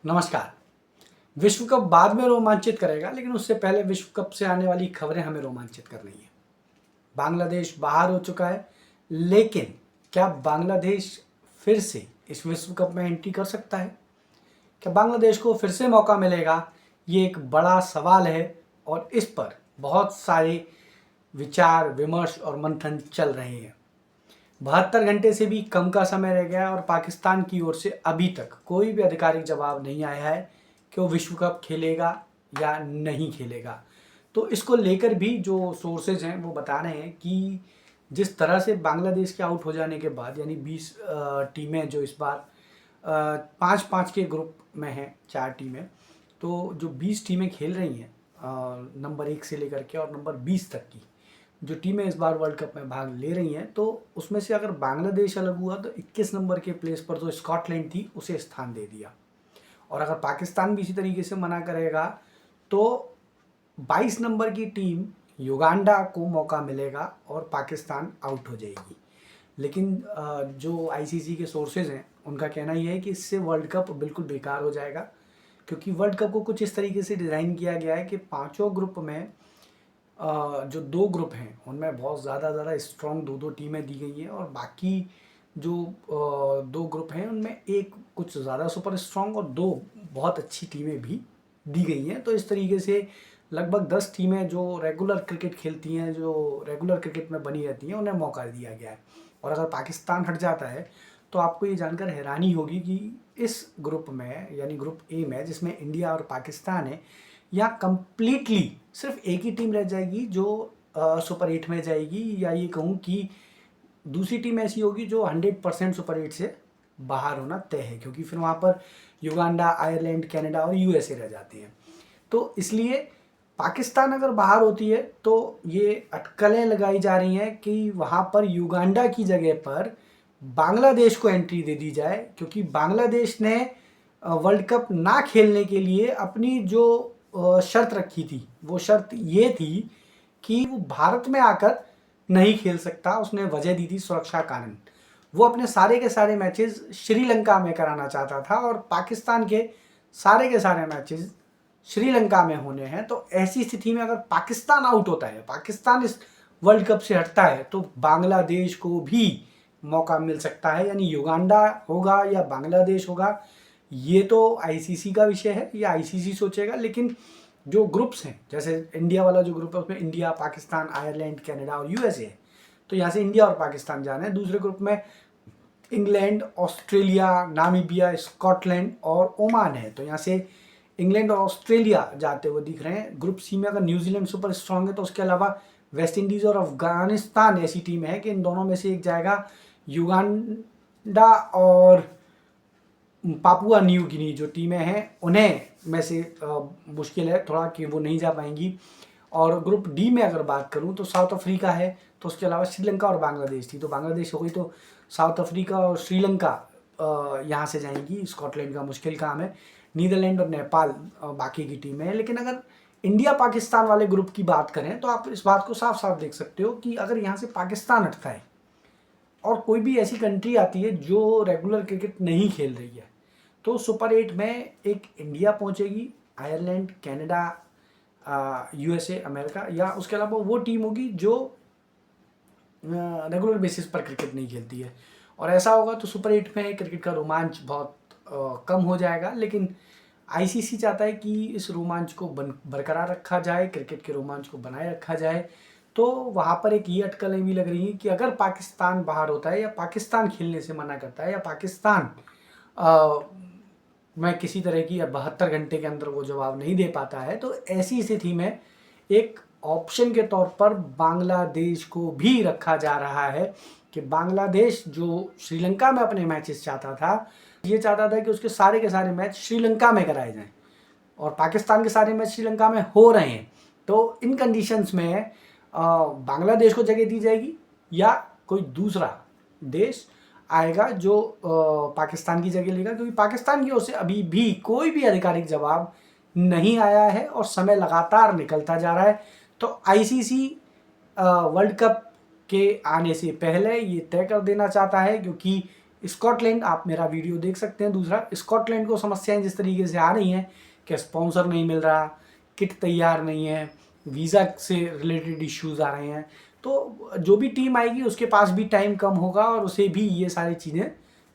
नमस्कार। विश्व कप बाद में रोमांचित करेगा, लेकिन उससे पहले विश्व कप से आने वाली खबरें हमें रोमांचित कर रही हैं। बांग्लादेश बाहर हो चुका है, लेकिन क्या बांग्लादेश फिर से इस विश्व कप में एंट्री कर सकता है? क्या बांग्लादेश को फिर से मौका मिलेगा? ये एक बड़ा सवाल है और इस पर बहुत सारे विचार विमर्श और मंथन चल रहे हैं। 72 घंटे से भी कम का समय रह गया और पाकिस्तान की ओर से अभी तक कोई भी आधिकारिक जवाब नहीं आया है कि वो विश्व कप खेलेगा या नहीं खेलेगा। तो इसको लेकर भी जो सोर्सेज हैं वो बता रहे हैं कि जिस तरह से बांग्लादेश के आउट हो जाने के बाद, यानी 20 टीमें जो इस बार 5-5 के ग्रुप में हैं, 4 टीमें, तो जो 20 टीमें खेल रही हैं नंबर 1 से लेकर के और नंबर 20 तक की जो टीमें इस बार वर्ल्ड कप में भाग ले रही हैं, तो उसमें से अगर बांग्लादेश अलग हुआ तो 21 नंबर के प्लेस पर जो स्कॉटलैंड थी उसे स्थान दे दिया। और अगर पाकिस्तान भी इसी तरीके से मना करेगा तो 22 नंबर की टीम युगांडा को मौका मिलेगा और पाकिस्तान आउट हो जाएगी। लेकिन जो आईसीसी के सोर्सेज हैं उनका कहना यह है कि इससे वर्ल्ड कप बिल्कुल बेकार हो जाएगा, क्योंकि वर्ल्ड कप को कुछ इस तरीके से डिज़ाइन किया गया है कि पाँचों ग्रुप में जो 2 ग्रुप हैं उनमें बहुत ज़्यादा स्ट्रॉन्ग 2-2 टीमें दी गई हैं और बाकी जो 2 ग्रुप हैं उनमें एक कुछ ज़्यादा सुपर स्ट्रॉन्ग और 2 बहुत अच्छी टीमें भी दी गई हैं। तो इस तरीके से लगभग 10 टीमें जो रेगुलर क्रिकेट खेलती हैं, जो रेगुलर क्रिकेट में बनी रहती हैं, उन्हें मौका दिया गया है। और अगर पाकिस्तान हट जाता है तो आपको ये जानकर हैरानी होगी कि इस ग्रुप में, यानी ग्रुप ए में, जिसमें इंडिया और पाकिस्तान है, यहाँ कंप्लीटली सिर्फ एक ही टीम रह जाएगी जो सुपर 8 में जाएगी, या ये कहूँ कि दूसरी टीम ऐसी होगी जो 100% सुपर 8 से बाहर होना तय है, क्योंकि फिर वहाँ पर युगांडा, आयरलैंड, कनाडा और यूएसए रह जाते हैं। तो इसलिए पाकिस्तान अगर बाहर होती है तो ये अटकलें लगाई जा रही हैं कि वहाँ पर युगांडा की जगह पर बांग्लादेश को एंट्री दे दी जाए, क्योंकि बांग्लादेश ने वर्ल्ड कप ना खेलने के लिए अपनी जो शर्त रखी थी, वो शर्त ये थी कि वो भारत में आकर नहीं खेल सकता। उसने वजह दी थी सुरक्षा कारण। वो अपने सारे के सारे मैचेस श्रीलंका में कराना चाहता था और पाकिस्तान के सारे मैचेस श्रीलंका में होने हैं। तो ऐसी स्थिति में अगर पाकिस्तान आउट होता है, पाकिस्तान इस वर्ल्ड कप से हटता है, तो बांग्लादेश को भी मौका मिल सकता है। यानी युगांडा होगा या बांग्लादेश होगा, ये तो आईसीसी का विषय है, ये आईसीसी सोचेगा। लेकिन जो ग्रुप्स हैं, जैसे इंडिया वाला जो ग्रुप है उसमें इंडिया, पाकिस्तान, आयरलैंड, कनाडा और यूएसए है, तो यहाँ से इंडिया और पाकिस्तान जाना है। दूसरे ग्रुप में इंग्लैंड, ऑस्ट्रेलिया, नामीबिया, स्कॉटलैंड और ओमान है, तो यहाँ से इंग्लैंड और ऑस्ट्रेलिया जाते हुए दिख रहे हैं। ग्रुप सी में अगर न्यूजीलैंड सुपर स्ट्रांग है तो उसके अलावा वेस्ट इंडीज़ और अफगानिस्तान ऐसी टीम है कि इन दोनों में से एक जाएगा। युगांडा और पापुआ न्यू गिनी जो टीमें हैं उन्हें में से मुश्किल है थोड़ा कि वो नहीं जा पाएंगी। और ग्रुप डी में अगर बात करूं तो साउथ अफ्रीका है, तो उसके अलावा श्रीलंका और बांग्लादेश थी, तो बांग्लादेश हो गई, तो साउथ अफ्रीका और श्रीलंका यहाँ से जाएंगी। स्कॉटलैंड का मुश्किल काम है। नीदरलैंड और नेपाल बाकी की टीमें हैं। लेकिन अगर इंडिया पाकिस्तान वाले ग्रुप की बात करें तो आप इस बात को साफ साफ देख सकते हो कि अगर यहाँ से पाकिस्तान हटता है और कोई भी ऐसी कंट्री आती है जो रेगुलर क्रिकेट नहीं खेल रही है, तो सुपर 8 में एक इंडिया पहुंचेगी, आयरलैंड, कनाडा, यूएसए, अमेरिका, या उसके अलावा वो टीम होगी जो रेगुलर बेसिस पर क्रिकेट नहीं खेलती है। और ऐसा होगा तो सुपर 8 में क्रिकेट का रोमांच बहुत कम हो जाएगा। लेकिन आईसीसी चाहता है कि इस रोमांच को बरकरार रखा जाए, क्रिकेट के रोमांच को बनाए रखा जाए। तो वहाँ पर एक ये अटकलें भी लग रही हैं कि अगर पाकिस्तान बाहर होता है या पाकिस्तान खेलने से मना करता है या पाकिस्तान में किसी तरह की 72 घंटे के अंदर वो जवाब नहीं दे पाता है, तो ऐसी स्थिति में एक ऑप्शन के तौर पर बांग्लादेश को भी रखा जा रहा है कि बांग्लादेश जो श्रीलंका में अपने मैचेस चाहता था, ये चाहता था कि उसके सारे के सारे मैच श्रीलंका में कराए जाएं और पाकिस्तान के सारे मैच श्रीलंका में हो रहे हैं। तो इन कंडीशंस में बांग्लादेश को जगह दी जाएगी या कोई दूसरा देश आएगा जो पाकिस्तान की जगह लेगा, क्योंकि पाकिस्तान की ओर से अभी भी कोई भी आधिकारिक जवाब नहीं आया है और समय लगातार निकलता जा रहा है। तो आईसीसी वर्ल्ड कप के आने से पहले ये तय कर देना चाहता है, क्योंकि स्कॉटलैंड, आप मेरा वीडियो देख सकते हैं। दूसरा, स्कॉटलैंड को समस्याएं जिस तरीके से आ रही हैं कि स्पॉन्सर नहीं मिल रहा, किट तैयार नहीं है, वीज़ा से रिलेटेड इश्यूज़ आ रहे हैं, तो जो भी टीम आएगी उसके पास भी टाइम कम होगा और उसे भी ये सारी चीज़ें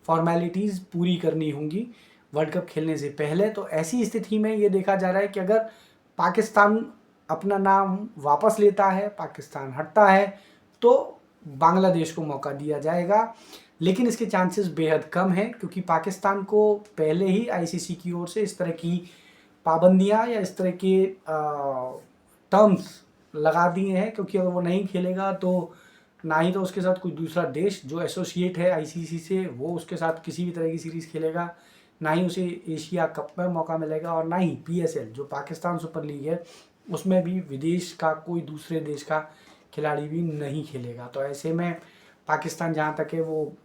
फॉर्मेलिटीज़ पूरी करनी होंगी वर्ल्ड कप खेलने से पहले। तो ऐसी स्थिति में ये देखा जा रहा है कि अगर पाकिस्तान अपना नाम वापस लेता है, पाकिस्तान हटता है, तो बांग्लादेश को मौका दिया जाएगा। लेकिन इसके चांसेस बेहद कम हैं, क्योंकि पाकिस्तान को पहले ही आईसीसी की ओर से इस तरह की पाबंदियां या इस तरह के टर्म्स लगा दिए हैं, क्योंकि अगर वो नहीं खेलेगा तो ना ही तो उसके साथ कोई दूसरा देश जो एसोसिएट है आईसीसी से वो उसके साथ किसी भी तरह की सीरीज़ खेलेगा, ना ही उसे एशिया कप में मौका मिलेगा, और ना ही पीएसएल जो पाकिस्तान सुपर लीग है उसमें भी विदेश का कोई दूसरे देश का खिलाड़ी भी नहीं खेलेगा। तो ऐसे में पाकिस्तान जहाँ तक है वो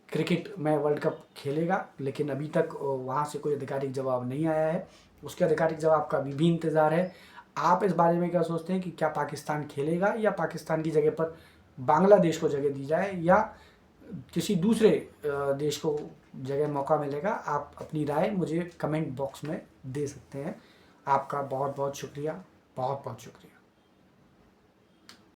क्रिकेट में वर्ल्ड कप खेलेगा, लेकिन अभी तक वहाँ से कोई आधिकारिक जवाब नहीं आया है। उसके आधिकारिक जवाब का भी इंतज़ार है। आप इस बारे में क्या सोचते हैं कि क्या पाकिस्तान खेलेगा या पाकिस्तान की जगह पर बांग्लादेश को जगह दी जाए या किसी दूसरे देश को जगह मौका मिलेगा? आप अपनी राय मुझे कमेंट बॉक्स में दे सकते हैं। आपका बहुत बहुत शुक्रिया, बहुत बहुत शुक्रिया।